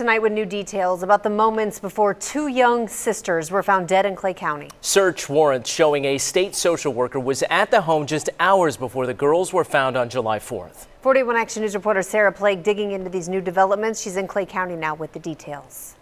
Tonight with new details about the moments before two young sisters were found dead in Clay County. Search warrants showing a state social worker was at the home just hours before the girls were found on July 4th. 41 Action News reporter Sarah Plague digging into these new developments. She's in Clay County now with the details.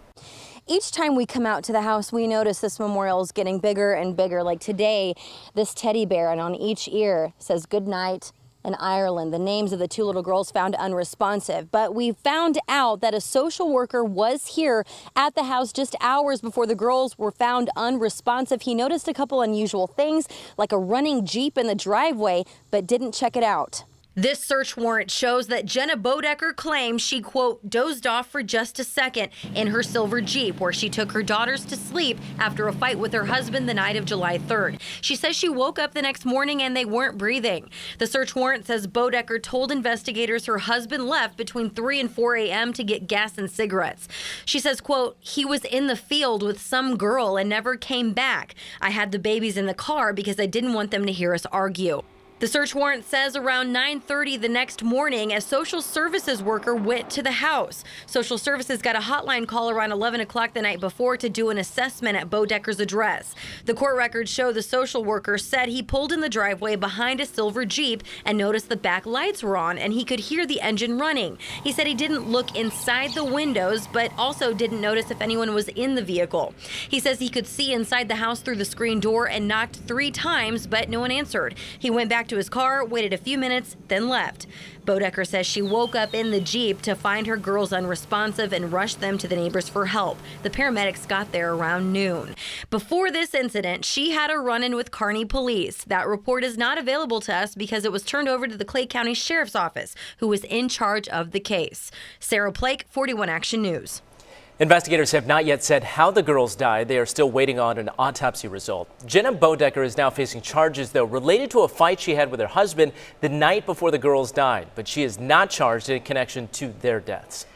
Each time we come out to the house, we notice this memorial is getting bigger and bigger. Like today, this teddy bear, and on each ear says "Good night" and Ireland, the names of the two little girls found unresponsive. But we found out that a social worker was here at the house just hours before the girls were found unresponsive. He noticed a couple unusual things, like a running Jeep in the driveway, but didn't check it out. This search warrant shows that Jenna Bodecker claims she, quote, dozed off for just a second in her silver Jeep where she took her daughters to sleep after a fight with her husband the night of July 3rd. She says she woke up the next morning and they weren't breathing. The search warrant says Bodecker told investigators her husband left between 3 and 4 a.m. to get gas and cigarettes. She says, quote, he was in the field with some girl and never came back. I had the babies in the car because I didn't want them to hear us argue. The search warrant says around 9:30 the next morning, a social services worker went to the house. Social services got a hotline call around 11 o'clock the night before to do an assessment at Bodecker's address. The court records show the social worker said he pulled in the driveway behind a silver Jeep and noticed the back lights were on and he could hear the engine running. He said he didn't look inside the windows, but also didn't notice if anyone was in the vehicle. He says he could see inside the house through the screen door and knocked 3 times, but no one answered. He went back to his car, waited a few minutes, then left. Bodecker says she woke up in the Jeep to find her girls unresponsive and rushed them to the neighbors for help. The paramedics got there around noon. Before this incident, she had a run-in with Kearney police. That report is not available to us because it was turned over to the Clay County Sheriff's Office, who was in charge of the case. Sarah Plake, 41 Action News. Investigators have not yet said how the girls died. They are still waiting on an autopsy result. Jenna Bodecker is now facing charges, though, related to a fight she had with her husband the night before the girls died. But she is not charged in connection to their deaths.